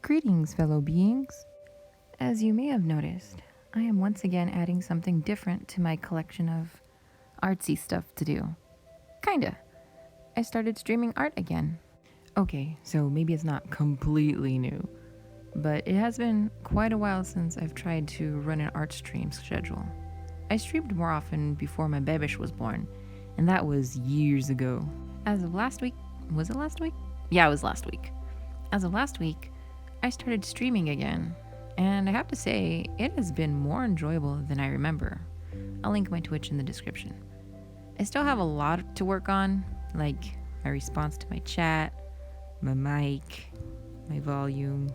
Greetings, fellow beings. As you may have noticed, I am once again adding something different to my collection of artsy stuff to do. Kinda. I started streaming art again. Okay, so maybe it's not completely new, but it has been quite a while since I've tried to run an art stream schedule. I streamed more often before my babish was born, and that was years ago. As of last week, was it last week? Yeah, it was last week. As of last week, I started streaming again, and I have to say, it has been more enjoyable than I remember. I'll link my Twitch in the description. I still have a lot to work on, like my response to my chat, my mic, my volume,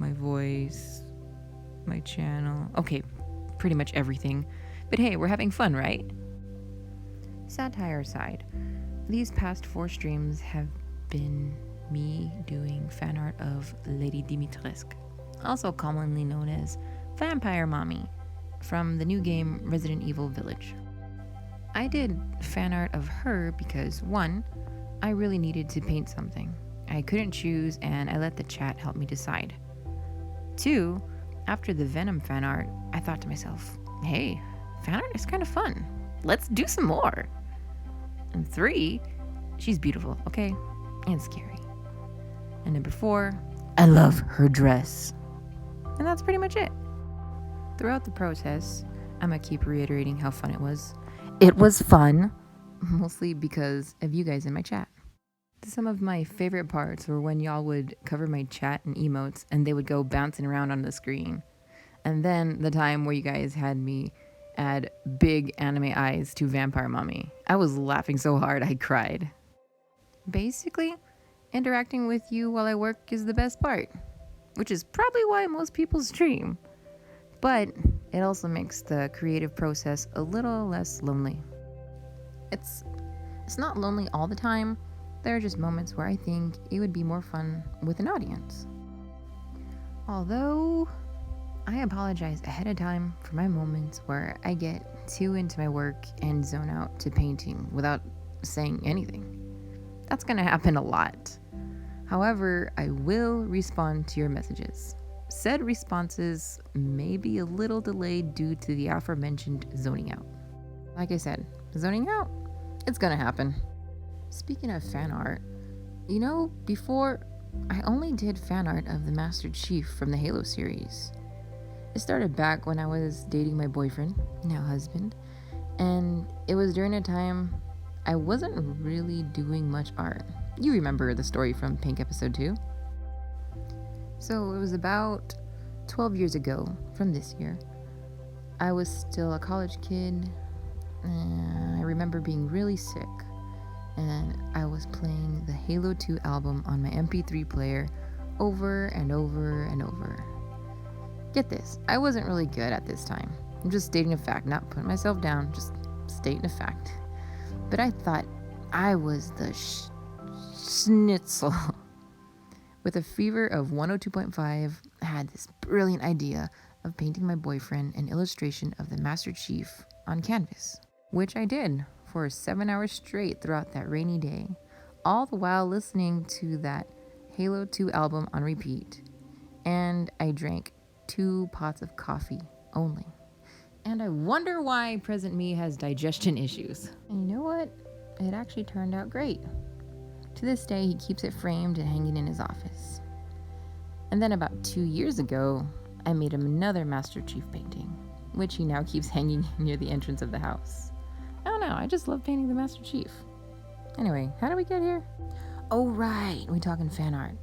my voice, my channel. Okay, pretty much everything. But hey, we're having fun, right? Satire aside, these past 4 streams have been me doing fan art of Lady Dimitrescu, also commonly known as Vampire Mommy, from the new game Resident Evil Village. I did fan art of her because 1, I really needed to paint something. I couldn't choose and I let the chat help me decide. 2, after the Venom fan art, I thought to myself, hey, fan art is kind of fun. Let's do some more. And 3, she's beautiful, okay? And scary. And number 4, I love her dress. And that's pretty much it. Throughout the process, I'm gonna keep reiterating how fun it was. It was fun, mostly because of you guys in my chat. Some of my favorite parts were when y'all would cover my chat in emotes and they would go bouncing around on the screen. And then the time where you guys had me add big anime eyes to Vampire Mommy. I was laughing so hard I cried. Basically, interacting with you while I work is the best part, which is probably why most people stream. But it also makes the creative process a little less lonely. It's not lonely all the time. There are just moments where I think it would be more fun with an audience. Although, I apologize ahead of time for my moments where I get too into my work and zone out to painting without saying anything. That's gonna happen a lot. However, I will respond to your messages. Said responses may be a little delayed due to the aforementioned zoning out. Like I said, zoning out, it's gonna happen. Speaking of fan art, before I only did fan art of the Master Chief from the Halo series. It started back when I was dating my boyfriend, now husband, and it was during a time I wasn't really doing much art. You remember the story from Pink episode 2? So it was about 12 years ago from this year. I was still a college kid, and I remember being really sick, and I was playing the Halo 2 album on my MP3 player over and over and over. Get this, I wasn't really good at this time. I'm just stating a fact, not putting myself down, just stating a fact. But I thought I was the schnitzel. With a fever of 102.5, I had this brilliant idea of painting my boyfriend an illustration of the Master Chief on canvas, which I did for 7 hours straight throughout that rainy day, all the while listening to that Halo 2 album on repeat. And I drank 2 pots of coffee only. And I wonder why present me has digestion issues. And you know what? It actually turned out great. To this day, he keeps it framed and hanging in his office. And then about 2 years ago, I made him another Master Chief painting, which he now keeps hanging near the entrance of the house. I don't know, I just love painting the Master Chief. Anyway, how did we get here? Oh right, we talking fan art.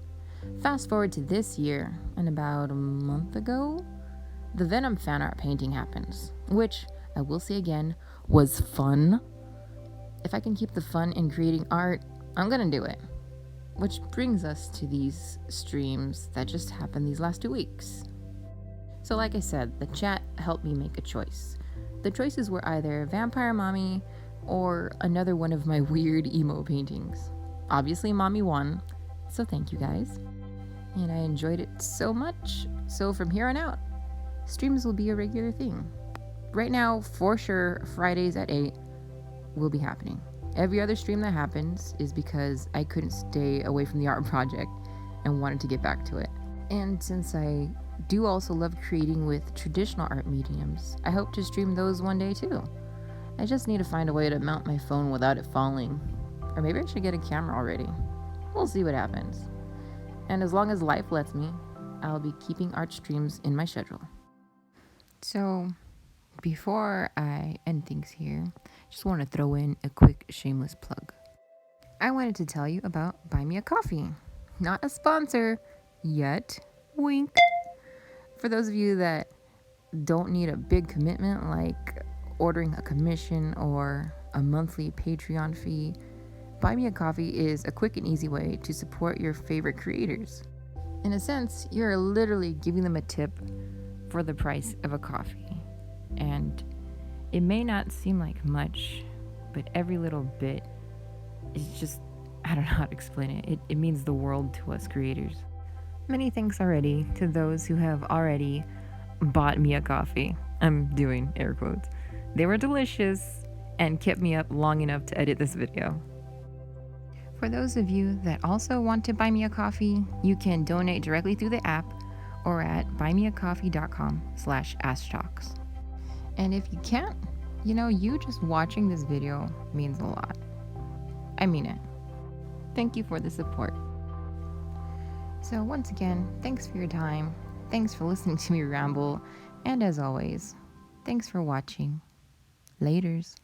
Fast forward to this year, and about a month ago, the Venom fan art painting happens, which, I will say again, was fun. If I can keep the fun in creating art, I'm gonna do it. Which brings us to these streams that just happened these last 2 weeks. So like I said, the chat helped me make a choice. The choices were either Vampire Mommy or another one of my weird emo paintings. Obviously Mommy won, so thank you guys. And I enjoyed it so much, so from here on out, streams will be a regular thing. Right now, for sure, Fridays at 8 will be happening. Every other stream that happens is because I couldn't stay away from the art project and wanted to get back to it. And since I do also love creating with traditional art mediums, I hope to stream those one day too. I just need to find a way to mount my phone without it falling. Or maybe I should get a camera already. We'll see what happens. And as long as life lets me, I'll be keeping art streams in my schedule. So, before I end things here, just want to throw in a quick shameless plug. I wanted to tell you about Buy Me a Coffee. Not a sponsor yet. Wink. For those of you that don't need a big commitment like ordering a commission or a monthly Patreon fee, Buy Me a Coffee is a quick and easy way to support your favorite creators. In a sense, you're literally giving them a tip for the price of a coffee. And it may not seem like much, but every little bit is just, I don't know how to explain it. It means the world to us creators. Many thanks already to those who have already bought me a coffee. I'm doing air quotes. They were delicious and kept me up long enough to edit this video. For those of you that also want to buy me a coffee, you can donate directly through the app or at buymeacoffee.com/Ashtox. And if you can't, you just watching this video means a lot. I mean it. Thank you for the support. So once again, thanks for your time. Thanks for listening to me ramble. And as always, thanks for watching. Laters.